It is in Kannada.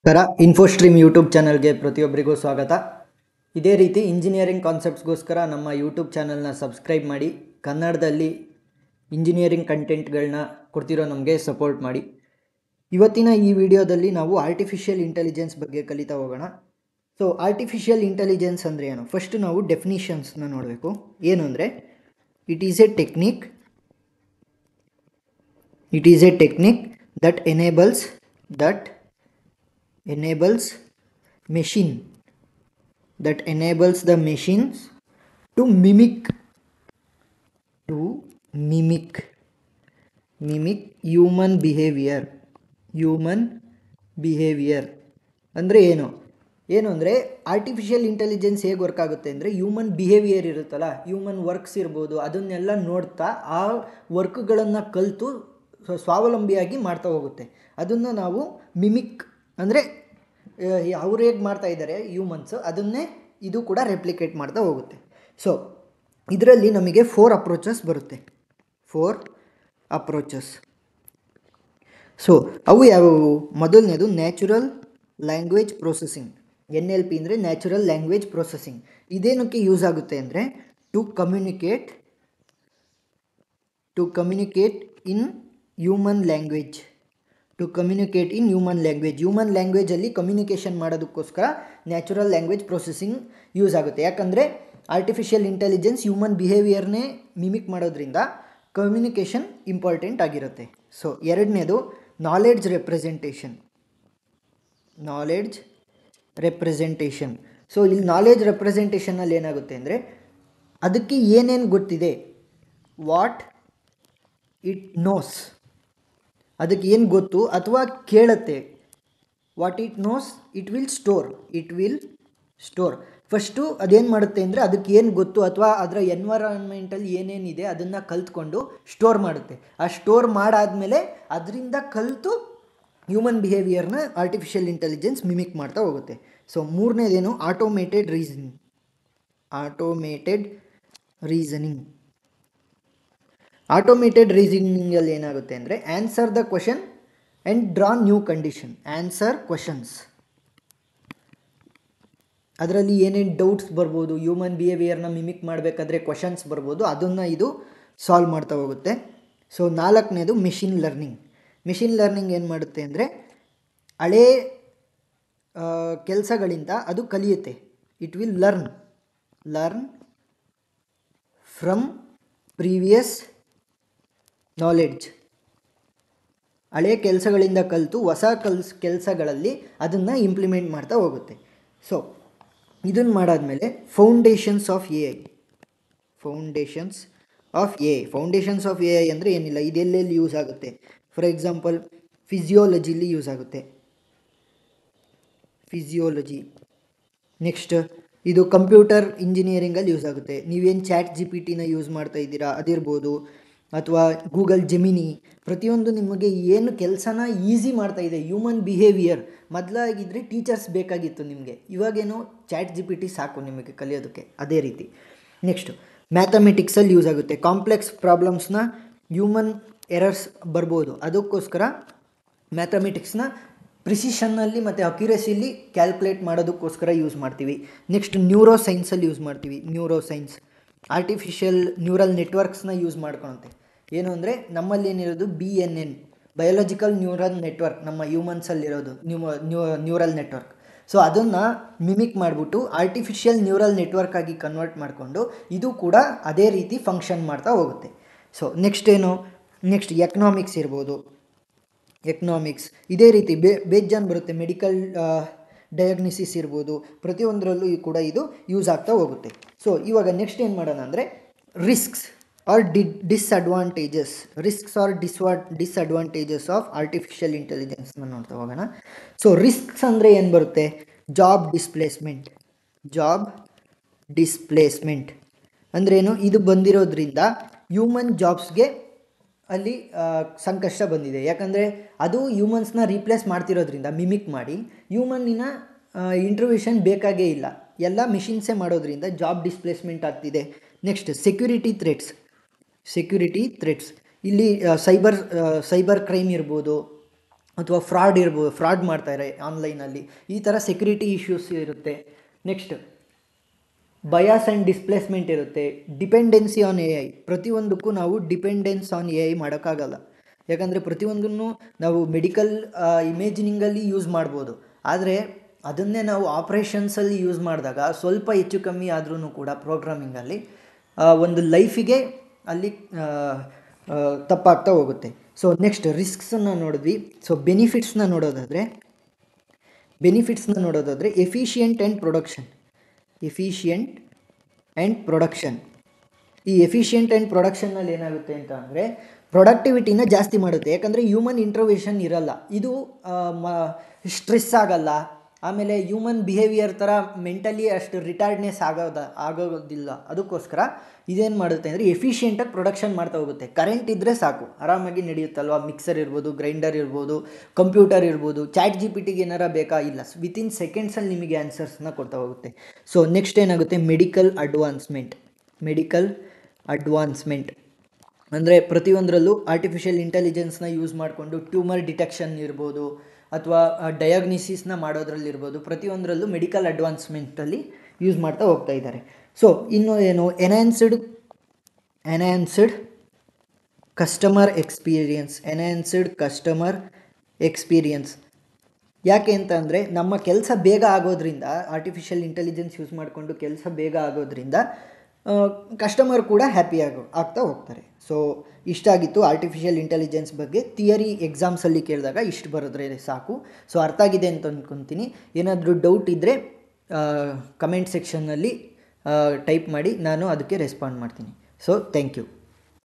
ನಮಸ್ಕಾರ. ಇನ್ಫೋಸ್ಟ್ರೀಮ್ ಯೂಟ್ಯೂಬ್ ಚಾನಲ್ಗೆ ಪ್ರತಿಯೊಬ್ಬರಿಗೂ ಸ್ವಾಗತ. ಇದೇ ರೀತಿ ಇಂಜಿನಿಯರಿಂಗ್ ಕಾನ್ಸೆಪ್ಟ್ಸ್ಗೋಸ್ಕರ ನಮ್ಮ ಯೂಟ್ಯೂಬ್ ಚಾನಲ್ನ ಸಬ್ಸ್ಕ್ರೈಬ್ ಮಾಡಿ, ಕನ್ನಡದಲ್ಲಿ ಇಂಜಿನಿಯರಿಂಗ್ ಕಂಟೆಂಟ್ಗಳನ್ನ ಕೊಡ್ತಿರೋ ನಮಗೆ ಸಪೋರ್ಟ್ ಮಾಡಿ. ಇವತ್ತಿನ ಈ ವಿಡಿಯೋದಲ್ಲಿ ನಾವು ಆರ್ಟಿಫಿಷಿಯಲ್ ಇಂಟೆಲಿಜೆನ್ಸ್ ಬಗ್ಗೆ ಕಲಿತಾ ಹೋಗೋಣ. ಸೊ ಆರ್ಟಿಫಿಷಿಯಲ್ ಇಂಟೆಲಿಜೆನ್ಸ್ ಅಂದರೆ ಏನು? ಫಸ್ಟ್ ನಾವು ಡೆಫಿನಿಷನ್ಸ್ನ ನೋಡಬೇಕು. ಏನು ಅಂದರೆ it is A technique that enables the machines to mimic human behavior ಅಂದರೆ ಏನು ಅಂದರೆ ಆರ್ಟಿಫಿಷಿಯಲ್ ಇಂಟೆಲಿಜೆನ್ಸ್ ಹೇಗೆ ವರ್ಕ್ ಆಗುತ್ತೆ ಅಂದರೆ, ಹ್ಯೂಮನ್ ಬಿಹೇವಿಯರ್ ಇರುತ್ತಲ್ಲ, ಹ್ಯೂಮನ್ ವರ್ಕ್ಸ್ ಇರ್ಬೋದು, ಅದನ್ನೆಲ್ಲ ನೋಡ್ತಾ ಆ ವರ್ಕ್ಗಳನ್ನು ಕಲಿತು ಸ್ವಾವಲಂಬಿಯಾಗಿ ಮಾಡ್ತಾ ಹೋಗುತ್ತೆ. ಅದನ್ನು ನಾವು ಮಿಮಿಕ್ ಅಂದರೆ ಅವ್ರು ಹೇಗೆ ಮಾಡ್ತಾ ಇದ್ದಾರೆ ಹ್ಯೂಮನ್ಸ್, ಅದನ್ನೇ ಇದು ಕೂಡ ರೆಪ್ಲಿಕೇಟ್ ಮಾಡ್ತಾ ಹೋಗುತ್ತೆ. ಸೊ ಇದರಲ್ಲಿ ನಮಗೆ 4 ಅಪ್ರೋಚಸ್ ಬರುತ್ತೆ. 4 ಅಪ್ರೋಚಸ್. ಸೊ ಅವು ಯಾವುವು? ಮೊದಲನೇದು ನ್ಯಾಚುರಲ್ ಲ್ಯಾಂಗ್ವೇಜ್ ಪ್ರೊಸೆಸಿಂಗ್. NLP ಅಂದರೆ ನ್ಯಾಚುರಲ್ ಲ್ಯಾಂಗ್ವೇಜ್ ಪ್ರೊಸೆಸಿಂಗ್. ಇದೇನಕ್ಕೆ ಯೂಸ್ ಆಗುತ್ತೆ ಅಂದರೆ to communicate in human language. Human ಲ್ಯಾಂಗ್ವೇಜಲ್ಲಿ ಕಮ್ಯುನಿಕೇಷನ್ ಮಾಡೋದಕ್ಕೋಸ್ಕರ ನ್ಯಾಚುರಲ್ ಲ್ಯಾಂಗ್ವೇಜ್ ಪ್ರೊಸೆಸಿಂಗ್ ಯೂಸ್ ಆಗುತ್ತೆ. ಯಾಕಂದರೆ ಆರ್ಟಿಫಿಷಿಯಲ್ ಇಂಟೆಲಿಜೆನ್ಸ್ ಹ್ಯೂಮನ್ ಬಿಹೇವಿಯರ್ನೇ ಮಿಮಿಕ್ ಮಾಡೋದ್ರಿಂದ ಕಮ್ಯುನಿಕೇಷನ್ ಇಂಪಾರ್ಟೆಂಟ್ ಆಗಿರುತ್ತೆ. ಸೊ ಎರಡನೇದು ನಾಲೆಡ್ಜ್ ರೆಪ್ರೆಸೆಂಟೇಷನ್. ಸೊ ಇಲ್ಲಿ ನಾಲೆಡ್ಜ್ ರೆಪ್ರೆಸೆಂಟೇಷನಲ್ಲಿ ಏನಾಗುತ್ತೆ ಅಂದರೆ, ಅದಕ್ಕೆ ಏನೇನು ಗೊತ್ತಿದೆ, ವಾಟ್ ಇಟ್ ನೋಸ್, ಅದಕ್ಕೆ ಏನು ಗೊತ್ತು ಅಥವಾ ಕೇಳುತ್ತೆ. What it knows it will store. First ಅದೇನು ಮಾಡುತ್ತೆ ಅಂದರೆ, ಅದಕ್ಕೆ ಏನು ಗೊತ್ತು ಅಥವಾ ಅದರ ಎನ್ವೈರನ್ಮೆಂಟಲ್ಲಿ ಏನೇನಿದೆ ಅದನ್ನು ಕಲ್ತ್ಕೊಂಡು ಸ್ಟೋರ್ ಮಾಡುತ್ತೆ. ಆ ಸ್ಟೋರ್ ಮಾಡಾದಮೇಲೆ ಅದರಿಂದ ಕಲಿತು ಹ್ಯೂಮನ್ ಬಿಹೇವಿಯರ್ನ ಆರ್ಟಿಫಿಷಿಯಲ್ ಇಂಟೆಲಿಜೆನ್ಸ್ ಮಿಮಿಕ್ ಮಾಡ್ತಾ ಹೋಗುತ್ತೆ. ಸೊ ಮೂರನೇದೇನು? ಆಟೋಮೇಟೆಡ್ ರೀಸನಿಂಗಲ್ಲಿ ಏನಾಗುತ್ತೆ ಅಂದರೆ, answer the question and draw new condition. Answer questions, ಅದರಲ್ಲಿ ಏನೇನು ಡೌಟ್ಸ್ ಬರ್ಬೋದು, ಹ್ಯೂಮನ್ ಬಿಹೇವಿಯರ್ನ ಮಿಮಿಕ್ ಮಾಡಬೇಕಾದ್ರೆ ಕ್ವಶನ್ಸ್ ಬರ್ಬೋದು, ಅದನ್ನು ಇದು ಸಾಲ್ವ್ ಮಾಡ್ತಾ ಹೋಗುತ್ತೆ. ಸೊ ನಾಲ್ಕನೇದು ಮೆಷಿನ್ ಲರ್ನಿಂಗ್ ಏನು ಮಾಡುತ್ತೆ ಅಂದರೆ, ಹಳೇ ಕೆಲಸಗಳಿಂದ ಅದು ಕಲಿಯುತ್ತೆ. It will learn from previous knowledge. ಹಳೆ ಕೆಲಸಗಳಿಂದ ಕಲಿತು ಹೊಸ ಕೆಲಸಗಳಲ್ಲಿ ಅದನ್ನು ಇಂಪ್ಲಿಮೆಂಟ್ ಮಾಡ್ತಾ ಹೋಗುತ್ತೆ. ಸೊ ಇದನ್ನು ಮಾಡಾದಮೇಲೆ ಫೌಂಡೇಶನ್ಸ್ ಆಫ್ ಎ ಐ ಅಂದರೆ ಏನಿಲ್ಲ, ಇದೆಲ್ಲೆಲ್ಲಿ ಯೂಸ್ ಆಗುತ್ತೆ? ಫಾರ್ ಎಕ್ಸಾಂಪಲ್ ಫಿಸಿಯೋಲಜಿಲಿ ಯೂಸ್ ಆಗುತ್ತೆ. ನೆಕ್ಸ್ಟ್ ಇದು ಕಂಪ್ಯೂಟರ್ ಇಂಜಿನಿಯರಿಂಗಲ್ಲಿ ಯೂಸ್ ಆಗುತ್ತೆ. ನೀವೇನು ChatGPTನ ಯೂಸ್ ಮಾಡ್ತಾ ಇದ್ದೀರಾ ಅದಿರ್ಬೋದು, ಅಥವಾ ಗೂಗಲ್ ಜೆಮಿನಿ, ಪ್ರತಿಯೊಂದು ನಿಮಗೆ ಏನು ಕೆಲಸನ ಈಸಿ ಮಾಡ್ತಾ ಇದೆ. ಹ್ಯೂಮನ್ ಬಿಹೇವಿಯರ್ ಮೊದಲಾಗಿದ್ದರೆ ಟೀಚರ್ಸ್ ಬೇಕಾಗಿತ್ತು ನಿಮಗೆ, ಇವಾಗೇನು ChatGPT ಸಾಕು ನಿಮಗೆ ಕಲಿಯೋದಕ್ಕೆ. ಅದೇ ರೀತಿ ನೆಕ್ಸ್ಟು ಮ್ಯಾಥಮೆಟಿಕ್ಸಲ್ಲಿ ಯೂಸ್ ಆಗುತ್ತೆ. ಕಾಂಪ್ಲೆಕ್ಸ್ ಪ್ರಾಬ್ಲಮ್ಸ್ನ ಹ್ಯೂಮನ್ ಎರರ್ಸ್ ಬರ್ಬೋದು, ಅದಕ್ಕೋಸ್ಕರ ಮ್ಯಾಥಮೆಟಿಕ್ಸ್ನ ಪ್ರಿಸಿಷನ್ನಲ್ಲಿ ಮತ್ತು ಅಕ್ಯುರೇಸಿಲಿ ಕ್ಯಾಲ್ಕುಲೇಟ್ ಮಾಡೋದಕ್ಕೋಸ್ಕರ ಯೂಸ್ ಮಾಡ್ತೀವಿ. ನೆಕ್ಸ್ಟ್ ನ್ಯೂರೋ ಸೈನ್ಸಲ್ಲಿ ಯೂಸ್ ಮಾಡ್ತೀವಿ. ಆರ್ಟಿಫಿಷಿಯಲ್ ನ್ಯೂರಲ್ ನೆಟ್ವರ್ಕ್ಸ್ನ ಯೂಸ್ ಮಾಡ್ಕೊಳುತ್ತೆ. ಏನು ಅಂದರೆ, ನಮ್ಮಲ್ಲಿ ಏನಿರೋದು BNN, ಬಯೋಲಾಜಿಕಲ್ ನ್ಯೂರಲ್ ನೆಟ್ವರ್ಕ್, ನಮ್ಮ ಹ್ಯೂಮನ್ಸಲ್ಲಿರೋದು ನ್ಯೂರಲ್ ನೆಟ್ವರ್ಕ್. ಸೊ ಅದನ್ನು ಮಿಮಿಕ್ ಮಾಡಿಬಿಟ್ಟು ಆರ್ಟಿಫಿಷಿಯಲ್ ನ್ಯೂರಲ್ ನೆಟ್ವರ್ಕ್ ಆಗಿ ಕನ್ವರ್ಟ್ ಮಾಡಿಕೊಂಡು ಇದು ಕೂಡ ಅದೇ ರೀತಿ ಫಂಕ್ಷನ್ ಮಾಡ್ತಾ ಹೋಗುತ್ತೆ. ಸೊ ನೆಕ್ಸ್ಟ್ ಎಕನಾಮಿಕ್ಸ್ ಇರ್ಬೋದು. ಇದೇ ರೀತಿ ಬೇಜಾನ್ ಬರುತ್ತೆ. ಮೆಡಿಕಲ್ ಡಯಾಗ್ನಿಸಿಸ್ ಇರ್ಬೋದು, ಪ್ರತಿಯೊಂದರಲ್ಲೂ ಕೂಡ ಇದು ಯೂಸ್ ಆಗ್ತಾ ಹೋಗುತ್ತೆ. ಸೊ ಇವಾಗ ನೆಕ್ಸ್ಟ್ ಏನು ಮಾಡೋಣ ಅಂದರೆ, risks or disadvantages of artificial ಇಂಟೆಲಿಜೆನ್ಸ್ನ ನೋಡ್ತಾ ಹೋಗೋಣ. ಸೊ ರಿಸ್ಕ್ಸ್ ಅಂದರೆ ಏನು ಬರುತ್ತೆ? ಜಾಬ್ ಡಿಸ್ಪ್ಲೇಸ್ಮೆಂಟ್ ಅಂದ್ರೇನು? ಇದು ಬಂದಿರೋದ್ರಿಂದ ಹ್ಯೂಮನ್ ಜಾಬ್ಸ್ಗೆ ಅಲ್ಲಿ ಸಂಕಷ್ಟ ಬಂದಿದೆ. ಯಾಕಂದರೆ ಅದು ಹ್ಯೂಮನ್ಸ್ನ ರೀಪ್ಲೇಸ್ ಮಾಡ್ತಿರೋದ್ರಿಂದ, ಮಿಮಿಕ್ ಮಾಡಿ ಹ್ಯೂಮನ್ನಿನ ಇಂಟ್ರವ್ಯೂಷನ್ ಬೇಕಾಗೇ ಇಲ್ಲ, ಎಲ್ಲ ಮಿಷಿನ್ಸೇ ಮಾಡೋದ್ರಿಂದ ಜಾಬ್ ಡಿಸ್ಪ್ಲೇಸ್ಮೆಂಟ್ ಆಗ್ತಿದೆ. Next security threats. ಇಲ್ಲಿ ಸೈಬರ್ ಕ್ರೈಮ್ ಇರ್ಬೋದು, ಅಥವಾ ಫ್ರಾಡ್ ಮಾಡ್ತಾರೆ ಆನ್ಲೈನಲ್ಲಿ, ಈ ಥರ ಸೆಕ್ಯೂರಿಟಿ ಇಶ್ಯೂಸ್ ಇರುತ್ತೆ. ನೆಕ್ಸ್ಟ್ ಬಯಾಸ್ ಆ್ಯಂಡ್ ಡಿಸ್ಪ್ಲೇಸ್ಮೆಂಟ್ ಇರುತ್ತೆ. ಡಿಪೆಂಡೆನ್ಸಿ ಆನ್ ಎ ಐ, ಪ್ರತಿಯೊಂದಕ್ಕೂ ನಾವು ಡಿಪೆಂಡೆನ್ಸ್ ಆನ್ ಎ ಐ ಮಾಡೋಕ್ಕಾಗಲ್ಲ. ಯಾಕಂದರೆ ಪ್ರತಿಯೊಂದನ್ನು ನಾವು ಮೆಡಿಕಲ್ ಇಮೇಜಿನಿಂಗಲ್ಲಿ ಯೂಸ್ ಮಾಡ್ಬೋದು, ಆದರೆ ಅದನ್ನೇ ನಾವು ಆಪ್ರೇಷನ್ಸಲ್ಲಿ ಯೂಸ್ ಮಾಡಿದಾಗ ಸ್ವಲ್ಪ ಹೆಚ್ಚು ಕಮ್ಮಿ ಆದ್ರೂ ಕೂಡ ಪ್ರೋಗ್ರಾಮಿಂಗಲ್ಲಿ ಒಂದು ಲೈಫಿಗೆ ಅಲ್ಲಿ ತಪ್ಪಾಗ್ತಾ ಹೋಗುತ್ತೆ. ಸೊ ನೆಕ್ಸ್ಟ್ ರಿಸ್ಕ್ಸನ್ನು ನೋಡಿದ್ವಿ. ಸೊ ಬೆನಿಫಿಟ್ಸ್ನ ನೋಡೋದಾದರೆ ಎಫಿಷಿಯೆಂಟ್ ಆ್ಯಂಡ್ ಪ್ರೊಡಕ್ಷನ್. ಈ ಎಫಿಷಿಯೆಂಟ್ ಆ್ಯಂಡ್ ಪ್ರೊಡಕ್ಷನ್ನಲ್ಲಿ ಏನಾಗುತ್ತೆ ಅಂತ ಅಂದರೆ ಪ್ರೊಡಕ್ಟಿವಿಟಿನ ಜಾಸ್ತಿ ಮಾಡುತ್ತೆ. ಯಾಕಂದರೆ ಹ್ಯೂಮನ್ ಇಂಟ್ರವೆನ್ಷನ್ ಇರಲ್ಲ, ಇದು ಸ್ಟ್ರೆಸ್ ಆಗಲ್ಲ, ಆಮೇಲೆ ಹ್ಯೂಮನ್ ಬಿಹೇವಿಯರ್ ಥರ ಮೆಂಟಲಿ ಅಷ್ಟು ರಿಟಾರ್ಡ್ನೆಸ್ ಆಗೋದಿಲ್ಲ. ಅದಕ್ಕೋಸ್ಕರ ಇದೇನು ಮಾಡುತ್ತೆ ಅಂದರೆ ಎಫಿಷಿಯೆಂಟಾಗಿ ಪ್ರೊಡಕ್ಷನ್ ಮಾಡ್ತಾ ಹೋಗುತ್ತೆ. ಕರೆಂಟ್ ಇದ್ದರೆ ಸಾಕು, ಆರಾಮಾಗಿ ನಡೆಯುತ್ತಲ್ವ. ಮಿಕ್ಸರ್ ಇರ್ಬೋದು, ಗ್ರೈಂಡರ್ ಇರ್ಬೋದು, ಕಂಪ್ಯೂಟರ್ ಇರ್ಬೋದು. ಚಾಟ್ GPT ಏನಾರ ಬೇಕಾ? ಇಲ್ಲ, ವಿತಿನ್ ಸೆಕೆಂಡ್ಸಲ್ಲಿ ನಿಮಗೆ ಆನ್ಸರ್ಸ್ನ ಕೊಡ್ತಾ ಹೋಗುತ್ತೆ. ಸೊ ನೆಕ್ಸ್ಟ್ ಏನಾಗುತ್ತೆ, ಮೆಡಿಕಲ್ ಅಡ್ವಾನ್ಸ್ಮೆಂಟ್ ಅಂದರೆ ಪ್ರತಿಯೊಂದರಲ್ಲೂ ಆರ್ಟಿಫಿಷಿಯಲ್ ಇಂಟೆಲಿಜೆನ್ಸ್ನ ಯೂಸ್ ಮಾಡಿಕೊಂಡು ಟ್ಯೂಮರ್ ಡಿಟೆಕ್ಷನ್ ಇರ್ಬೋದು ಅಥವಾ ಡಯಾಗ್ನಿಸಿಸ್ನ ಮಾಡೋದ್ರಲ್ಲಿರ್ಬೋದು, ಪ್ರತಿಯೊಂದರಲ್ಲೂ ಮೆಡಿಕಲ್ ಅಡ್ವಾನ್ಸ್ಮೆಂಟಲ್ಲಿ ಯೂಸ್ ಮಾಡ್ತಾ ಹೋಗ್ತಾ ಇದ್ದಾರೆ. ಸೊ ಇನ್ನು ಏನು, ಎನ್ಹ್ಯಾನ್ಸ್ಡ್ ಕಸ್ಟಮರ್ ಎಕ್ಸ್ಪೀರಿಯನ್ಸ್. ಯಾಕೆ ಅಂತ ಅಂದರೆ ನಮ್ಮ ಕೆಲಸ ಬೇಗ ಆಗೋದ್ರಿಂದ, ಆರ್ಟಿಫಿಷಿಯಲ್ ಇಂಟೆಲಿಜೆನ್ಸ್ ಯೂಸ್ ಮಾಡಿಕೊಂಡು ಕೆಲಸ ಬೇಗ ಆಗೋದ್ರಿಂದ ಕಸ್ಟಮರ್ ಕೂಡ ಆಗ್ತಾ ಹೋಗ್ತಾರೆ. ಸೊ ಇಷ್ಟಾಗಿತ್ತು ಆರ್ಟಿಫಿಷಿಯಲ್ ಇಂಟೆಲಿಜೆನ್ಸ್ ಬಗ್ಗೆ. ಥಿಯರಿ ಎಕ್ಸಾಮ್ಸಲ್ಲಿ ಕೇಳಿದಾಗ ಇಷ್ಟು ಬರೆದ್ರೆ ಸಾಕು. ಸೊ ಅರ್ಥ ಆಗಿದೆ ಅಂತ ಅಂದ್ಕೊತೀನಿ. ಏನಾದರೂ ಡೌಟ್ ಇದ್ದರೆ ಕಮೆಂಟ್ ಸೆಕ್ಷನ್ನಲ್ಲಿ ಟೈಪ್ ಮಾಡಿ, ನಾನು ಅದಕ್ಕೆ ರೆಸ್ಪಾಂಡ್ ಮಾಡ್ತೀನಿ. So thank you.